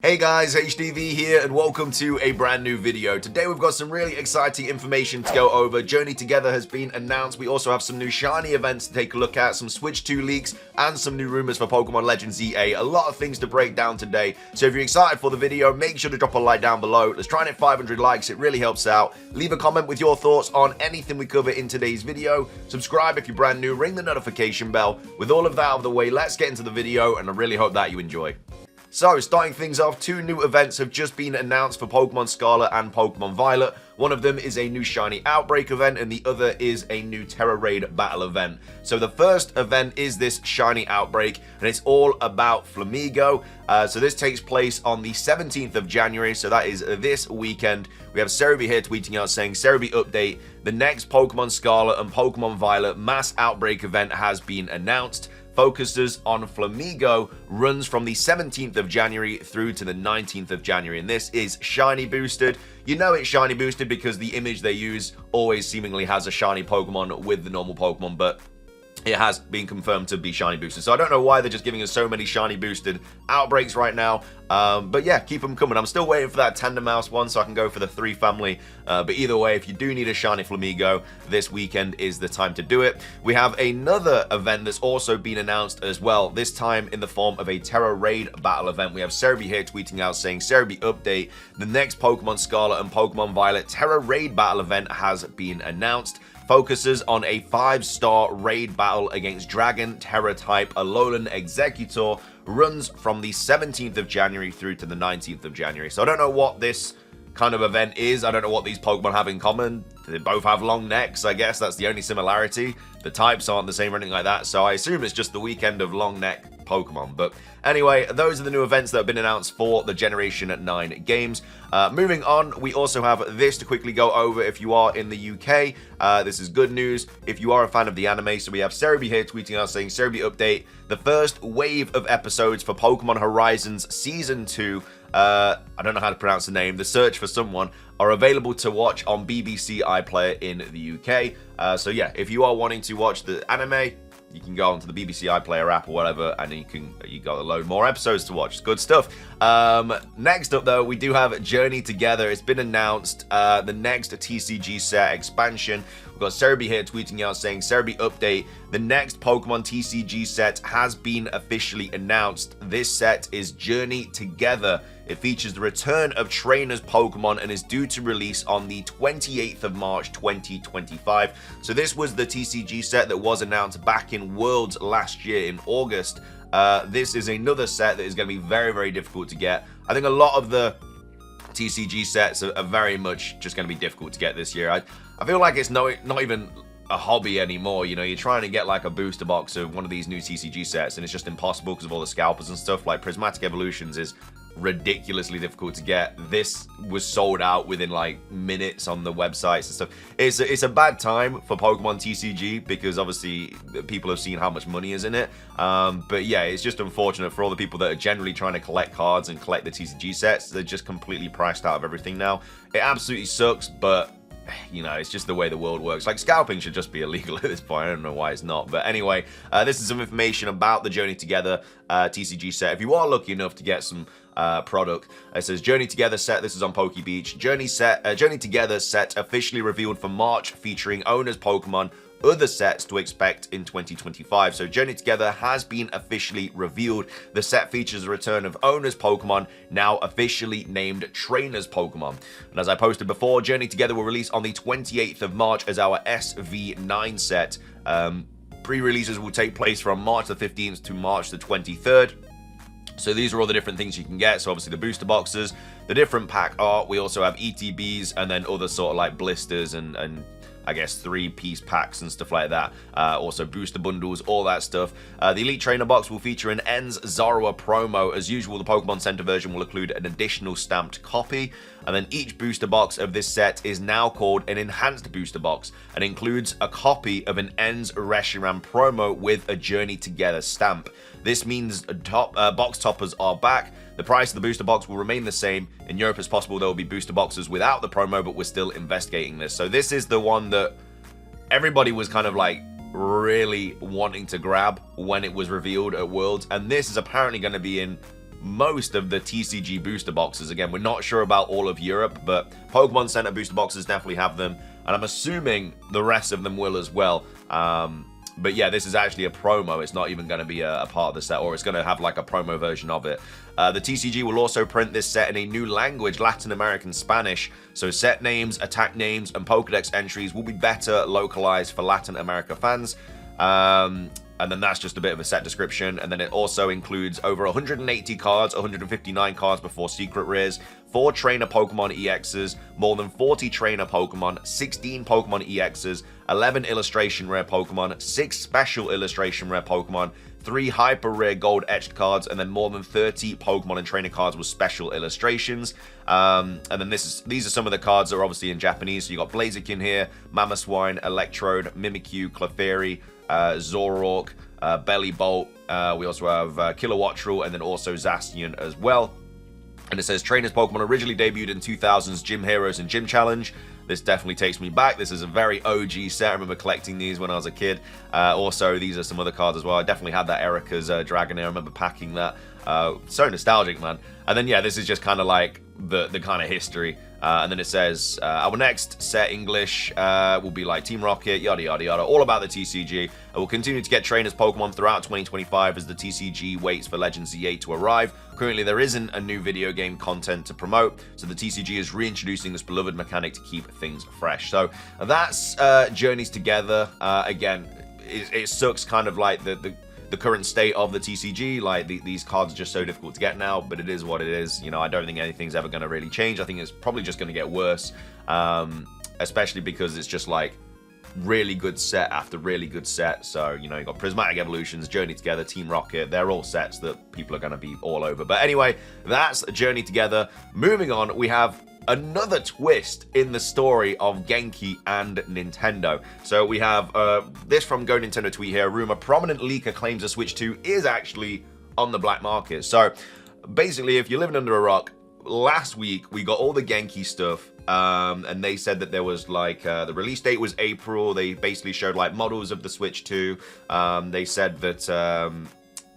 Hey guys, HDV here and welcome to a brand new video. Today we've got some really exciting information to go over. Journey Together has been announced. We also have some new shiny events to take a look at, some Switch 2 leaks, and some new rumors for Pokemon Legends EA. A lot of things to break down today. So if you're excited for the video, make sure to drop a like down below. Let's try and hit 500 likes, it really helps out. Leave a comment with your thoughts on anything we cover in today's video. Subscribe if you're brand new, ring the notification bell. With all of that out of the way, let's get into the video and I really hope that you enjoy. So, starting things off, two new events have just been announced for Pokemon Scarlet and Pokemon Violet. One of them is a new Shiny Outbreak event, and the other is a new Terra Raid Battle event. So the first event is this Shiny Outbreak, and it's all about Flamigo. So this takes place on the 17th of January, so that is this weekend. We have Cerebi here tweeting out saying, Cerebi update, the next Pokemon Scarlet and Pokemon Violet Mass Outbreak event has been announced. Focuses on Flamigo, runs from the 17th of January through to the 19th of January, and this is shiny boosted. You know it's shiny boosted because the image they use always seemingly has a shiny Pokemon with the normal Pokemon, but it has been confirmed to be shiny boosted. So I don't know why they're just giving us so many shiny boosted outbreaks right now. But yeah, keep them coming. I'm still waiting for that Tandem Mouse one so I can go for the 3 family. But either way, if you do need a shiny Flamigo, this weekend is the time to do it. We have another event that's also been announced as well, this time in the form of a Terra Raid Battle event. We have Cerebi here tweeting out saying, Cerebi update, the next Pokemon Scarlet and Pokemon Violet Terra Raid Battle event has been announced. Focuses on a 5-star raid battle against Dragon, Terra-type Alolan Executor, runs from the 17th of January through to the 19th of January. So I don't know what this kind of event is. I don't know what these Pokemon have in common. They both have long necks, I guess. That's the only similarity. The types aren't the same or anything like that. So I assume it's just the weekend of long neck Pokemon. But anyway, those are the new events that have been announced for the Generation 9 games. Moving on, we also have this to quickly go over if you are in the UK. This is good news if you are a fan of the anime. So we have Cerebi here tweeting out saying, Cerebi update, the first wave of episodes for Pokémon Horizons Season 2, I don't know how to pronounce the name, The Search for Someone, are available to watch on BBC iPlayer in the UK. So yeah, if you are wanting to watch the anime, you can go onto the BBC iPlayer app or whatever, and you got a load more episodes to watch. Good stuff. Next up, though, we do have Journey Together. It's been announced, the next TCG set expansion. We've got Cerebi here tweeting out saying, Cerebi update, the next Pokemon TCG set has been officially announced. This set is Journey Together. It features the return of trainers Pokemon and is due to release on the 28th of March 2025. So this was the TCG set that was announced back in Worlds last year in August. This is another set that is going to be very, very difficult to get. I think a lot of the TCG sets are very much just going to be difficult to get this year. I feel like it's not even a hobby anymore. You know, you're trying to get like a booster box of one of these new TCG sets and it's just impossible because of all the scalpers and stuff. Like Prismatic Evolutions is ridiculously difficult to get. This was sold out within like minutes on the websites and stuff. It's a bad time for Pokemon TCG because obviously people have seen how much money is in it. But yeah, it's just unfortunate for all the people that are generally trying to collect cards and collect the TCG sets. They're just completely priced out of everything now. It absolutely sucks, but you know, it's just the way the world works. Like, scalping should just be illegal at this point. I don't know why it's not. But anyway, this is some information about the Journey Together TCG set. If you are lucky enough to get some product, it says Journey Together set. This is on PokeBeach. Journey Together set officially revealed for March, featuring owners Pokemon. Other sets to expect in 2025. So Journey Together has been officially revealed. The set features the return of owners Pokemon, now officially named trainers Pokemon. And as I posted before, Journey Together will release on the 28th of March as our SV9 set. Pre-releases will take place from March the 15th to March the 23rd. So these are all the different things you can get. So obviously the booster boxes, the different pack art. We also have ETBs and then other sort of like blisters and I guess 3-piece packs and stuff like that. Also booster bundles, all that stuff. The Elite Trainer box will feature an Ends Zorua promo. As usual, the Pokemon Center version will include an additional stamped copy. And then each booster box of this set is now called an Enhanced Booster Box and includes a copy of an Ends Reshiram promo with a Journey Together stamp. This means box toppers are back. The price of the booster box will remain the same. In Europe, it's possible there will be booster boxes without the promo, but we're still investigating this. So this is the one that everybody was kind of like really wanting to grab when it was revealed at Worlds. And this is apparently going to be in most of the TCG booster boxes. Again, we're not sure about all of Europe, but Pokemon Center booster boxes definitely have them, and I'm assuming the rest of them will as well. But yeah, this is actually a promo. It's not even going to be a part of the set, or it's going to have like a promo version of it. The TCG will also print this set in a new language, Latin American Spanish. So set names, attack names, and Pokedex entries will be better localized for Latin America fans. And then that's just a bit of a set description. And then it also includes over 180 cards, 159 cards before secret rares, 4 trainer Pokemon EXs, more than 40 trainer Pokemon, 16 Pokemon EXs, 11 illustration rare Pokemon, 6 special illustration rare Pokemon, 3 hyper rare gold etched cards, and then more than 30 Pokemon and trainer cards with special illustrations. And then these are some of the cards that are obviously in Japanese. So you got Blaziken here, Mamoswine, Electrode, Mimikyu, Clefairy, Zoroark, Bellibolt. We also have Kilowattrel, and then also Zacian as well. And it says Trainers Pokemon originally debuted in 2000's Gym Heroes and Gym Challenge. This definitely takes me back. This is a very OG set. I remember collecting these when I was a kid. Also, these are some other cards as well. I definitely had that Erica's Dragonair. I remember packing that. So nostalgic, man. And then, yeah, this is just kind of like the kind of history. And then it says, our next set English will be like Team Rocket, yada, yada, yada, all about the TCG. And we'll continue to get trainers Pokemon throughout 2025 as the TCG waits for Legends Z8 to arrive. Currently, there isn't a new video game content to promote, so the TCG is reintroducing this beloved mechanic to keep things fresh. So that's Journeys Together. Again, it sucks kind of like the current state of the TCG. Like these cards are just so difficult to get now, but it is what it is. You know, I don't think anything's ever going to really change. I think it's probably just going to get worse, especially because it's just like really good set after really good set. So, you know, you got Prismatic Evolutions, Journey Together, Team Rocket. They're all sets that people are going to be all over. But anyway, that's Journey Together. Moving on, we have another twist in the story of Genki and Nintendo. So we have this from Go Nintendo tweet here. Rumor prominent leaker claims a Switch 2 is actually on the black market. So basically, if you're living under a rock, last week we got all the Genki stuff. And they said that there was like the release date was April. They basically showed like models of the Switch 2. They said that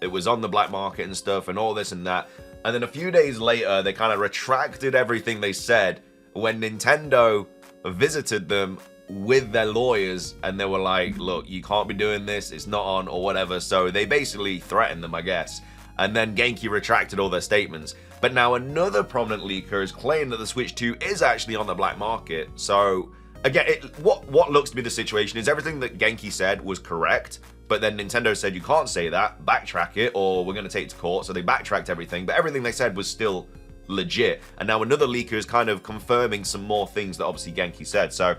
it was on the black market and stuff and all this and that. And then a few days later, they kind of retracted everything they said when Nintendo visited them with their lawyers, and they were like, look, you can't be doing this, it's not on, or whatever. So they basically threatened them, I guess. And then Genki retracted all their statements. But now another prominent leaker has claimed that the Switch 2 is actually on the black market. So again, what looks to be the situation is everything that Genki said was correct, but then Nintendo said you can't say that, backtrack it, or we're going to take it to court. So they backtracked everything, but everything they said was still legit. And now another leaker is kind of confirming some more things that obviously Genki said. So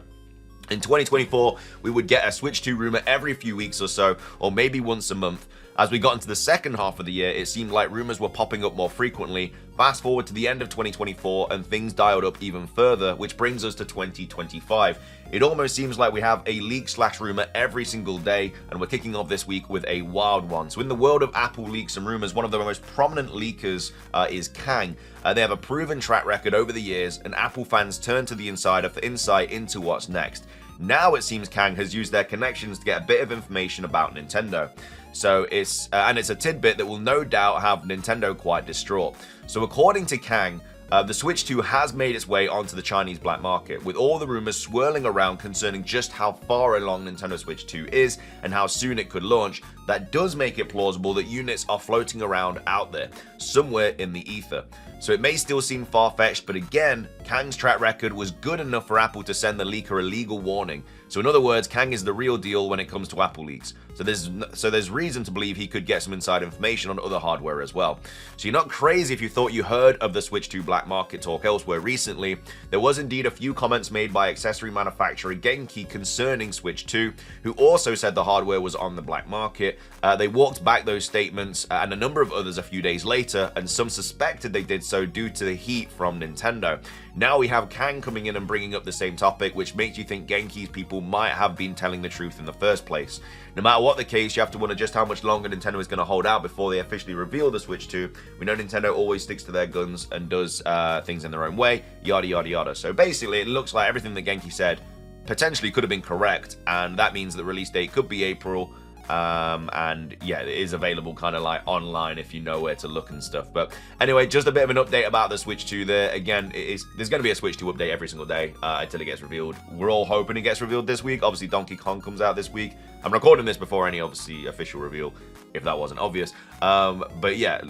in 2024, we would get a Switch 2 rumor every few weeks or so, or maybe once a month. As we got into the second half of the year, it seemed like rumors were popping up more frequently. Fast forward to the end of 2024 and things dialed up even further, which brings us to 2025. It almost seems like we have a leak/rumor every single day, and we're kicking off this week with a wild one. So in the world of Apple leaks and rumors, one of the most prominent leakers is Kang. They have a proven track record over the years, and Apple fans turn to the insider for insight into what's next. Now it seems Kang has used their connections to get a bit of information about Nintendo. So it's a tidbit that will no doubt have Nintendo quite distraught. So according to Kang, the Switch 2 has made its way onto the Chinese black market, with all the rumors swirling around concerning just how far along Nintendo Switch 2 is and how soon it could launch. That does make it plausible that units are floating around out there, somewhere in the ether. So it may still seem far-fetched, but again, Kang's track record was good enough for Apple to send the leaker a legal warning. So in other words, Kang is the real deal when it comes to Apple leaks. So there's reason to believe he could get some inside information on other hardware as well. So you're not crazy if you thought you heard of the Switch 2 black market talk elsewhere recently. There was indeed a few comments made by accessory manufacturer Genki concerning Switch 2, who also said the hardware was on the black market. They walked back those statements and a number of others a few days later, and some suspected they did so due to the heat from Nintendo. Now we have Kang coming in and bringing up the same topic, which makes you think Genki's people might have been telling the truth in the first place. No matter what the case, you have to wonder just how much longer Nintendo is going to hold out before they officially reveal the Switch 2. We know Nintendo always sticks to their guns and does things in their own way, yada yada yada. So basically, it looks like everything that Genki said potentially could have been correct, and that means the release date could be April. And yeah, it is available kind of like online if you know where to look and stuff. But anyway, just a bit of an update about the Switch 2 there. Again, there's going to be a Switch 2 update every single day until it gets revealed. We're all hoping it gets revealed this week. Obviously, Donkey Kong comes out this week. I'm recording this before any, obviously, official reveal, if that wasn't obvious. But yeah,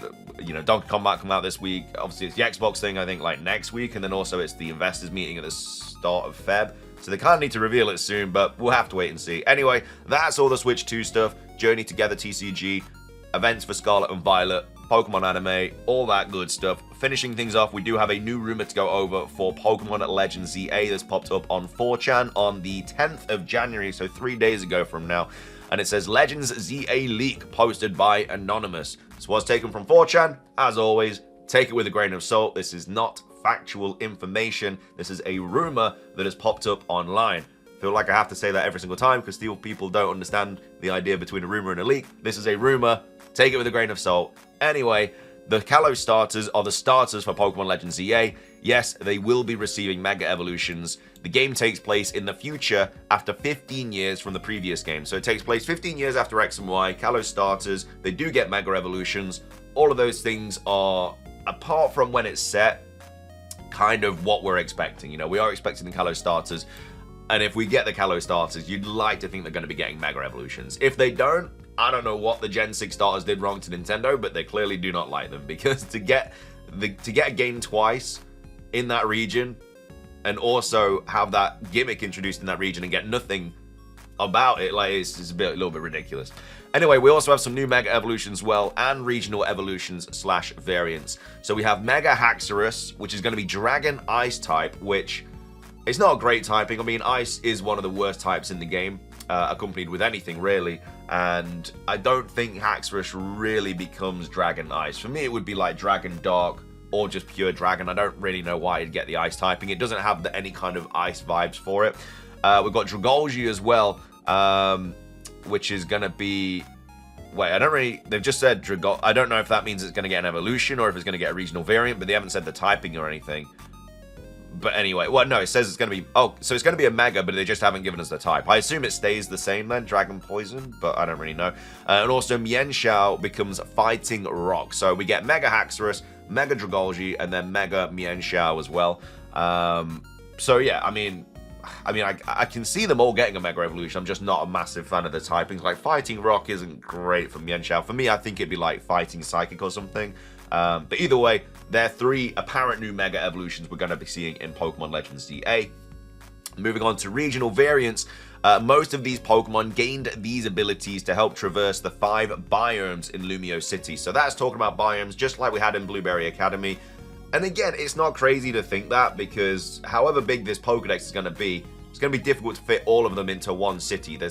you know, Donkey Kong might come out this week. Obviously, it's the Xbox thing, I think, like next week. And then also it's the investors meeting at the start of Feb. So they kind of need to reveal it soon, but we'll have to wait and see. Anyway, that's all the Switch 2 stuff. Journey Together TCG, events for Scarlet and Violet, Pokemon anime, all that good stuff. Finishing things off, we do have a new rumor to go over for Pokemon Legends ZA that's popped up on 4chan on the 10th of January, so 3 days ago from now. And it says Legends ZA leak posted by Anonymous. This was taken from 4chan. As always, take it with a grain of salt. This is not factual information. This is a rumor that has popped up online. I feel like I have to say that every single time because still people don't understand the idea between a rumor and a leak. This is a rumor. Take it with a grain of salt. Anyway, the Kalos starters are the starters for Pokemon Legends ZA. Yes, they will be receiving Mega Evolutions. The game takes place in the future after 15 years from the previous game. So it takes place 15 years after X and Y. Kalos starters, they do get Mega Evolutions. All of those things are, apart from when it's set, kind of what we're expecting. You know, we are expecting the Kalos starters, and if we get the Kalos starters, you'd like to think they're going to be getting Mega Evolutions. If they don't, I don't know what the Gen 6 starters did wrong to Nintendo, but they clearly do not like them, because to get a game twice in that region and also have that gimmick introduced in that region and get nothing about it, like, it's a little bit ridiculous. Anyway, we also have some new Mega Evolutions as well, and regional evolutions / variants. So we have Mega Haxorus, which is going to be Dragon Ice type, which it's not a great typing. I mean, Ice is one of the worst types in the game, accompanied with anything really. And I don't think Haxorus really becomes Dragon Ice. For me, it would be like Dragon Dark or just pure Dragon. I don't really know why you'd get the Ice typing. It doesn't have any kind of Ice vibes for it. We've got Dragolgi as well, which is going to be... Wait, they've just said Dragol... I don't know if that means it's going to get an evolution or if it's going to get a regional variant, but they haven't said the typing or anything. But anyway, well, no, it says it's going to be... Oh, so it's going to be a Mega, but they just haven't given us the type. I assume it stays the same then, Dragon Poison, but I don't really know. And also, Mienshao becomes Fighting Rock. So we get Mega Haxorus, Mega Dragolgi, and then Mega Mienshao as well. So yeah, I mean, I can see them all getting a Mega Evolution. I'm just not a massive fan of the typings. Like, Fighting Rock isn't great for Mienshao. For me, I think it'd be like Fighting Psychic or something. But either way, there are 3 apparent new Mega Evolutions we're going to be seeing in Pokemon Legends ZA. Moving on to regional variants, most of these Pokemon gained these abilities to help traverse the 5 biomes in Lumiose City. So that's talking about biomes just like we had in Blueberry Academy. And again, it's not crazy to think that, because however big this Pokedex is going to be, it's going to be difficult to fit all of them into one city. There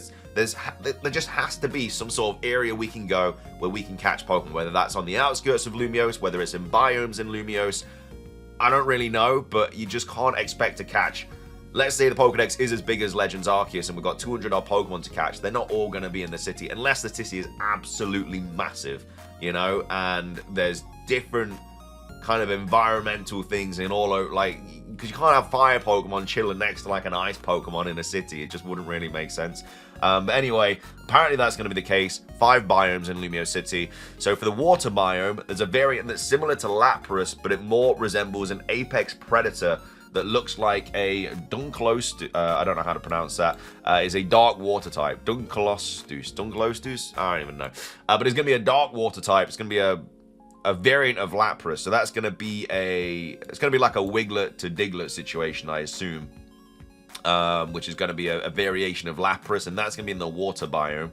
just has to be some sort of area we can go where we can catch Pokemon, whether that's on the outskirts of Lumiose, whether it's in biomes in Lumiose. I don't really know, but you just can't expect to catch. Let's say the Pokedex is as big as Legends Arceus and we've got 200 odd Pokemon to catch. They're not all going to be in the city, unless the city is absolutely massive, you know, and there's different kind of environmental things in all over, like, because you can't have fire Pokemon chilling next to like an ice Pokemon in a city. It just wouldn't really make sense. But anyway, apparently that's going to be the case. 5 biomes in Lumiose City. So for the water biome, there's a variant that's similar to Lapras, but it more resembles an apex predator that looks like a Dunklostus. I don't know how to pronounce that. Is a dark water type. Dunklostus? I don't even know. But it's going to be a dark water type. It's going to be a variant of Lapras. So that's going to be it's going to be like a Wiglet to Diglett situation, I assume. Which is going to be a variation of Lapras, and that's going to be in the water biome.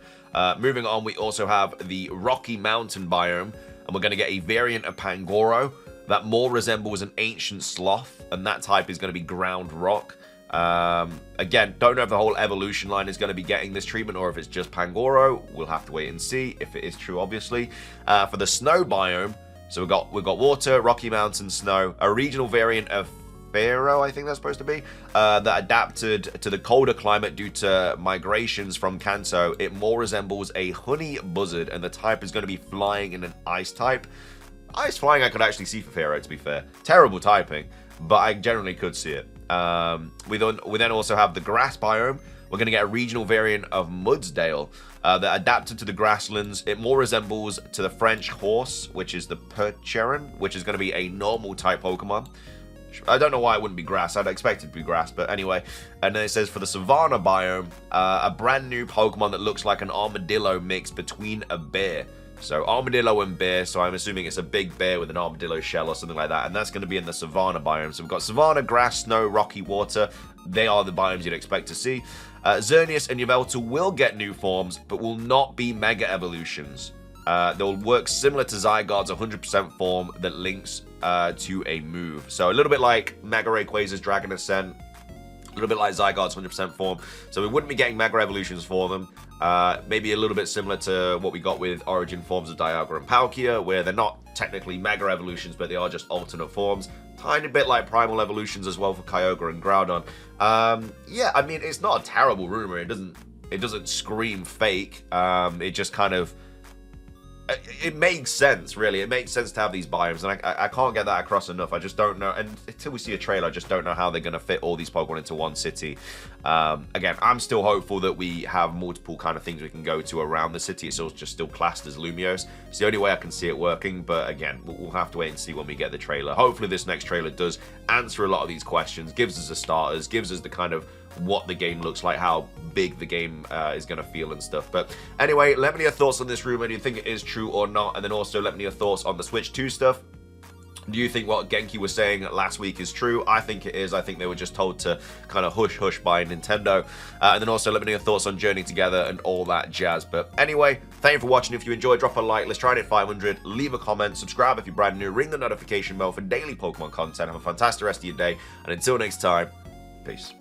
Moving on, we also have the Rocky Mountain biome, and we're going to get a variant of Pangoro that more resembles an ancient sloth, and that type is going to be ground rock. Again, don't know if the whole evolution line is going to be getting this treatment or if it's just Pangoro. We'll have to wait and see if it is true, obviously. For the snow biome, so we've got water, Rocky Mountain, snow, a regional variant of Pharaoh, I think that's supposed to be, that adapted to the colder climate due to migrations from Kanto. It more resembles a honey buzzard, and the type is going to be flying in an ice type. Ice flying I could actually see for Pharaoh, to be fair. Terrible typing, but I generally could see it. We then also have the grass biome, We're going to get a regional variant of Mudsdale that adapted to the grasslands. It more resembles to the French horse, which is the Percheron, which is going to be a normal type Pokemon. I don't know why it wouldn't be grass. I'd expect it to be grass, but anyway. And then it says for the Savannah biome, a brand new Pokemon that looks like an armadillo mix between a bear. So armadillo and bear, so I'm assuming it's a big bear with an armadillo shell or something like that, and that's going to be in the Savannah biome. So we've got Savannah, grass, snow, rocky, water. They are the biomes you'd expect to see. Xerneas and Yveltal will get new forms, but will not be Mega Evolutions. They'll work similar to Zygarde's 100% form that links to a move. So a little bit like Mega Rayquaza's Dragon Ascent, a little bit like Zygarde's 100% form. So we wouldn't be getting Mega Evolutions for them. Maybe a little bit similar to what we got with Origin forms of Dialga and Palkia, where they're not technically Mega Evolutions, but they are just alternate forms. Tiny bit like Primal Evolutions as well for Kyogre and Groudon. Yeah, I mean, it's not a terrible rumor. It doesn't scream fake. It just kind of... It makes sense, really. It makes sense to have these biomes, and I can't get that across enough. I just don't know, and until we see a trailer, I just don't know how they're going to fit all these Pokemon into one city. Again, I'm still hopeful that we have multiple kind of things we can go to around the city. It's just still classed as Lumiose. It's the only way I can see it working, but again, we'll have to wait and see when we get the trailer. Hopefully this next trailer does answer a lot of these questions, gives us the starters, gives us the kind of what the game looks like, how big the game is going to feel and stuff. But anyway, let me know your thoughts on this rumor. Do you think it is true or not? And then also let me know your thoughts on the Switch 2 stuff. Do you think what Genki was saying last week is true? I think it is. I think they were just told to kind of hush hush by Nintendo. And then also let me know your thoughts on Journey Together and all that jazz. But anyway, thank you for watching. If you enjoyed, drop a like. Let's try and hit 500. Leave a comment. Subscribe if you're brand new. Ring the notification bell for daily Pokemon content. Have a fantastic rest of your day. And until next time, peace.